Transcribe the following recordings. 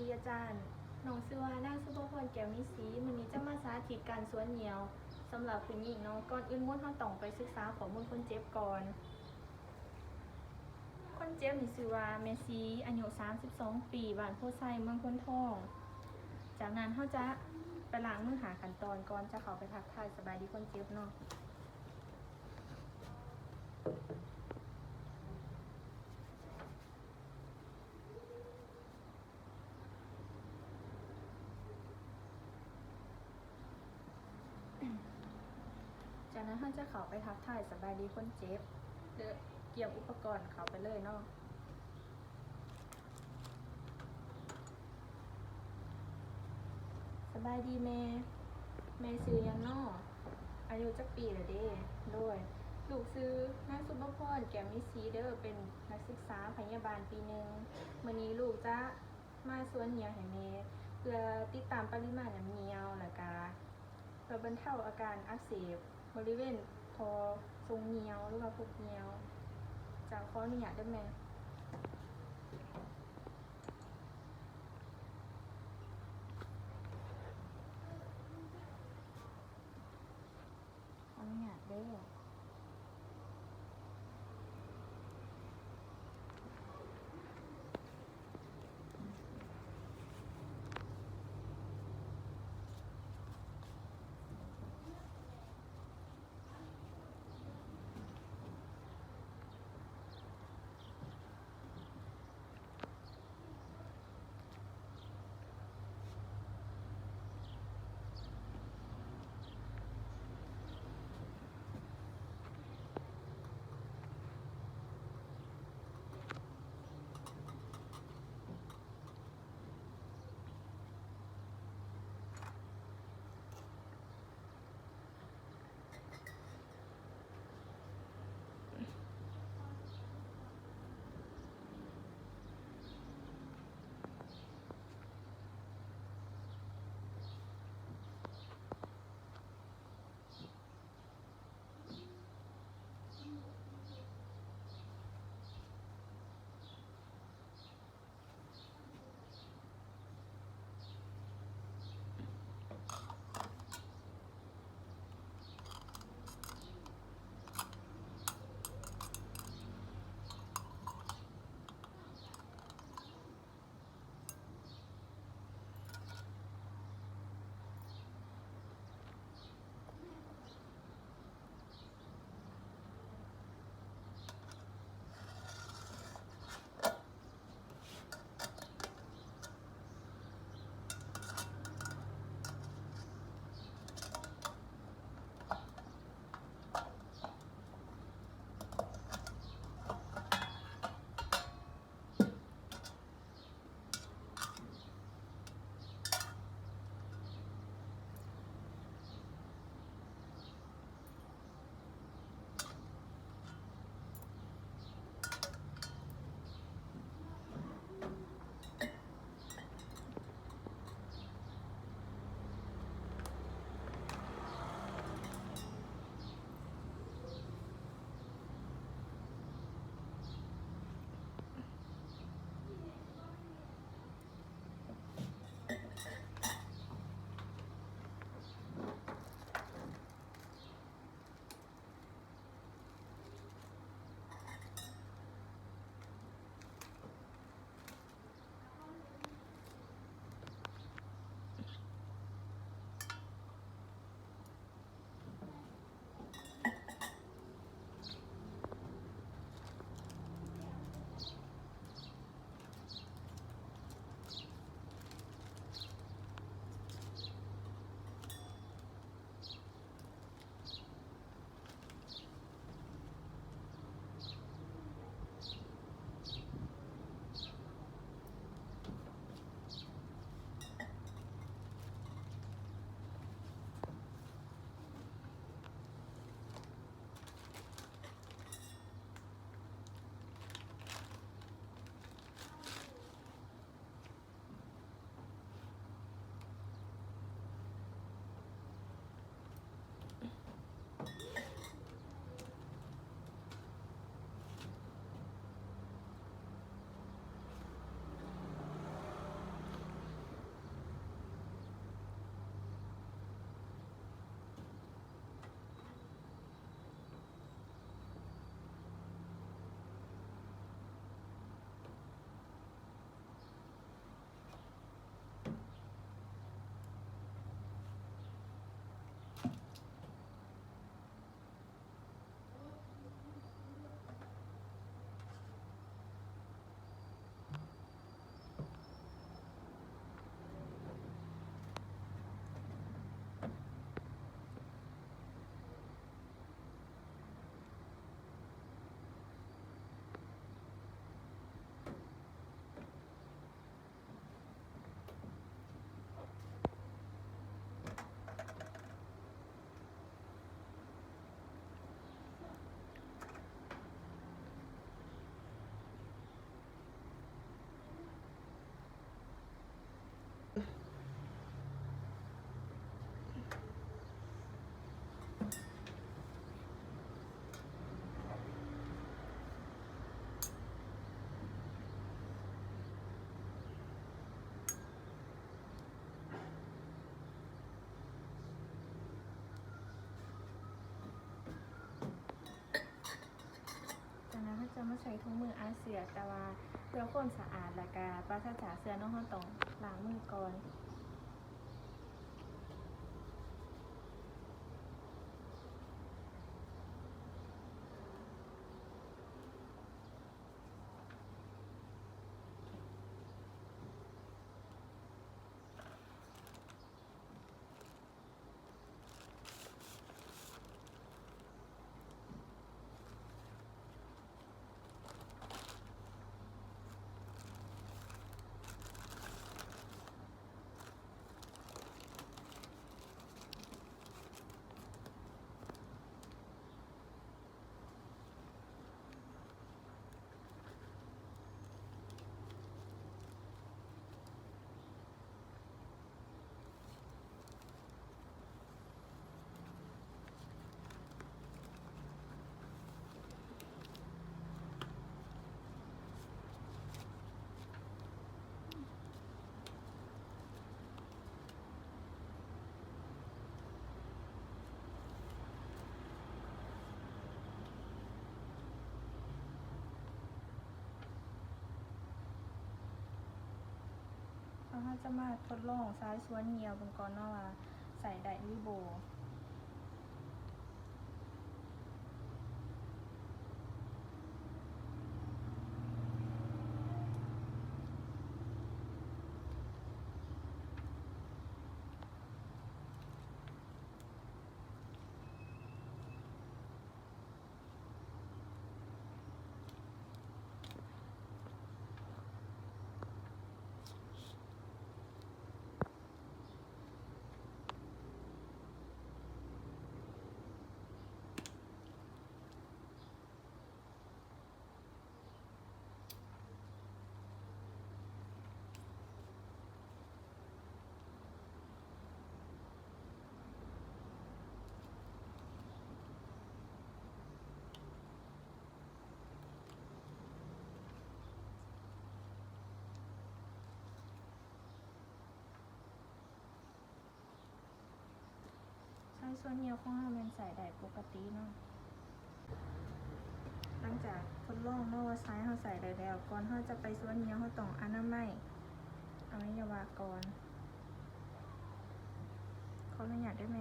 ดีอาจารย์น้องชื่อว่านางสุภพรแก้วมิศรีมื้อนี้จะมาสาธิตการสวนเหนียวสำหรับผู้หญิงเนาะก่อนอื่นเราต้องไปศึกษาข้อมูลคนเจ็บก่อนคนเจ็บนี่ชื่อว่าแม่ศรีอายุ32ปีบ้านโพไซเมืองพนทองจากนั้นเราจะไปล้างมือหาขั้นตอนก่อนจะเข้าไปทักทายสบายดีคนเจ็บเนาะจากนั้นเราจะเข้าไปทักทายสบายดีคนเจ็บเด้อเตรียมอุปกรณ์เข้าไปเลยเนาะสบายดีแม่ซื้อยังนออายุจักปีละเด้โดยลูกซื้อนางสุภพรแก้วมิศรีเด้อเป็นนักศึกษาพยาบาลปีหนึ่งมื้อนี้ลูกจะมาสวนเหนียวให้แม่เพื่อติดตามปริมาณน้ำเหนียวแล้วก็เพื่อบรรเทาอาการอักเสบบริเวณคอทรงเหนียวหรือว่าพวกเหนียวจากขออนุญาตได้ไหมขออนุญาตเด้อ จะมาใส่ถุงมืออาเสือแต่ว่าเพื่อความสะอาดและก็ปราศจากเสื้อน้องเราต้องล้างมือก่อนเราจะมาทดลองซ้ายส่วนเหนียวบนก่อนเนาะว่าใส่ได้หรือบ่ซ้ายส่วนเหนียวของเรามันใส่ได้ปกติเนาะหลังจากทดลองเนาะว่าซ้ายเราใส่ได้แล้วก่อนเราจะไปส่วนเหนียวเราต้องอนามัยอวัยวะก่อนขออนุญาตได้ไหม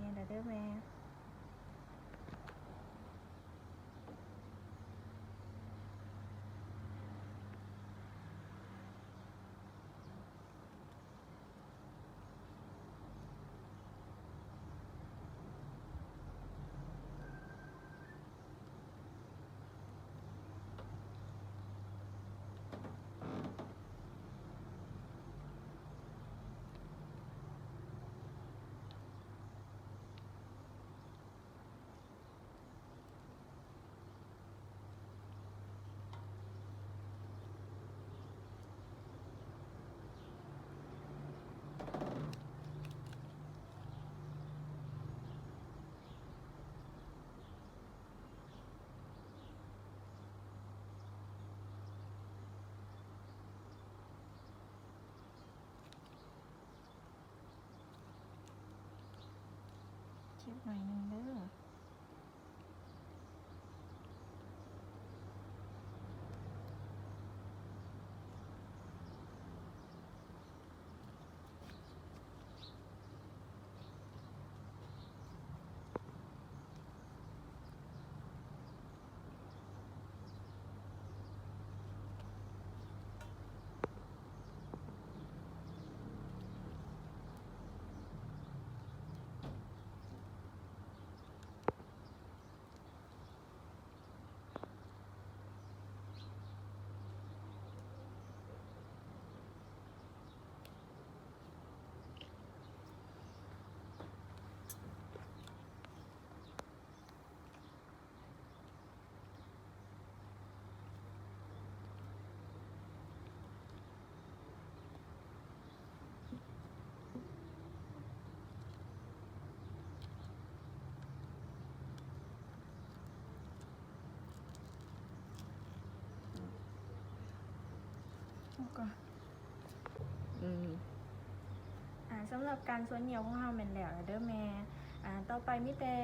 นี่เดี๋ยวเด้อแม่เช็ดหน่อยนึงเด้อ ก่อนสำหรับการสวนเหนียวของเราแม่นแล้วเด้อแม่ต่อไปมีแต่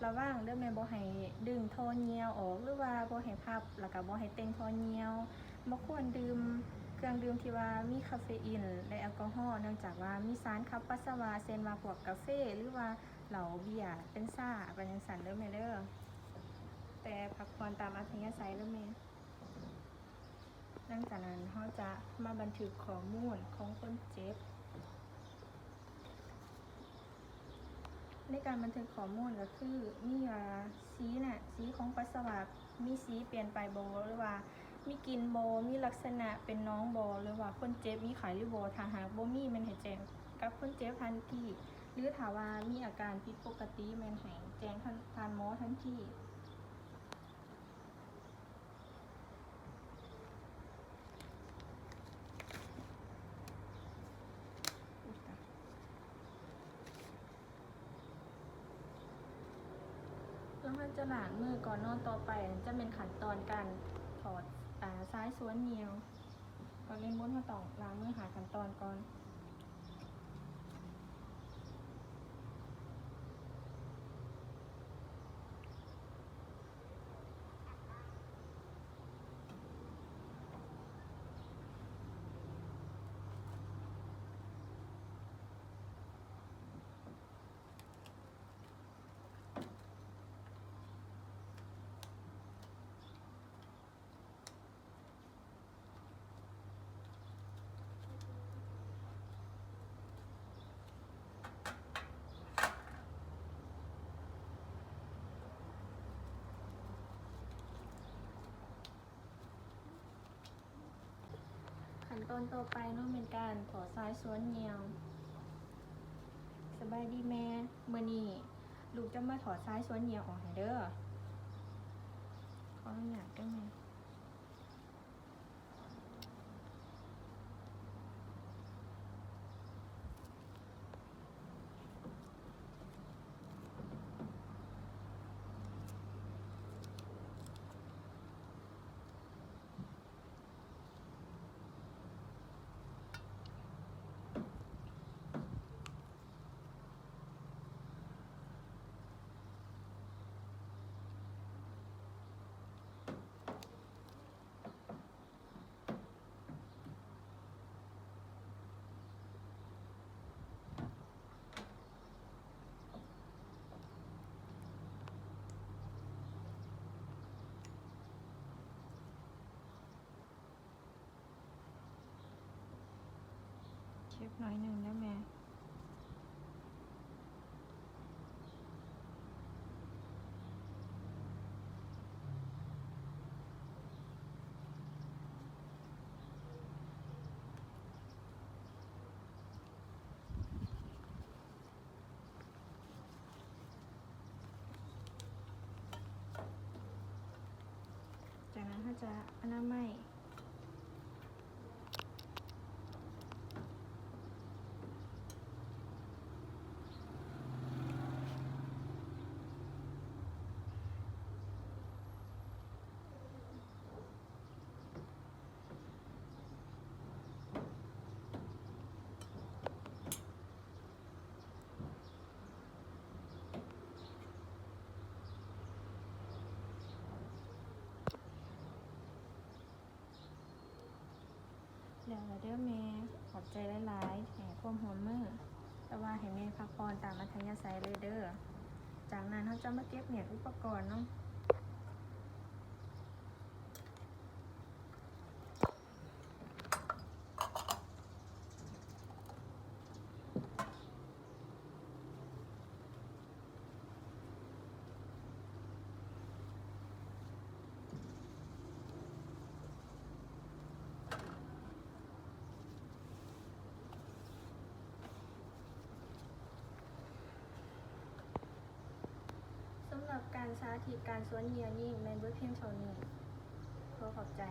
ระวังเด้อแม่บ่ให้ดึงท่อเหนียวออกหรือว่าบ่ให้พับแล้วก็บ่ให้เต็งท่อเหนียวบ่ควรดื่มเครื่องดื่มที่ว่ามีคาเฟอีนและแอลกอฮอล์เนื่องจากว่ามีสารขับปัสสาวะเช่นว่าพวกกาแฟหรือว่าเหล้าเบียร์เป็นซ่าเป็นจังซั่นเด้อแม่เด้อแต่พักผ่อนตามอัธยาศัยเด้อแม่หลังจากนั้นเราจะมาบันทึกข้อมูลของคนเจ็บในการบันทึกข้อมูลก็คือมีสีของปัสสาวะมีสีเปลี่ยนไปบ่หรือว่ามีกลิ่นบ่มีลักษณะเป็นน้องบ่หรือว่าคนเจ็บมีไข้หรือบ่ถ้าหากบ่มีแม่นให้แจ้งกับคนเจ็บทันทีหรือถ้าว่ามีอาการผิดปกติแม่นให้แจ้งทางหมอทันทีแล้วมันจะล้างมือก่อนนอนต่อไปจะเป็นขั้นตอนการถอดซ้ายสวนเหนียวก่อนเล่นบนเราต้องล้างมือหาขั้นตอนก่อนขั้นตอนต่อไปเนาะเป็นการถอดซ้ายสวนเหนียวสบายดีแม่มื้อนี้ลูกจะมาถอดซ้ายสวนเหนียวออกให้เด้อขออนุญาตได้ไหมเช็คหน่อยหนึ่งได้ไหมจากนั้นเขาจะอนามัยแล้วเด้อแม่ขอบใจหลายๆแห่ความหัวมือแต่ว่าให้แม่พักผ่อนตามอัธยาศัยเลยเด้อจากนั้นเขาจะมาเก็บเหรียญอุปกรณ์เนาะสำหรับการสาธิตการสวนเหนียวนี่แม่นเบิดเพียงเท่านี้ขอขอบใจ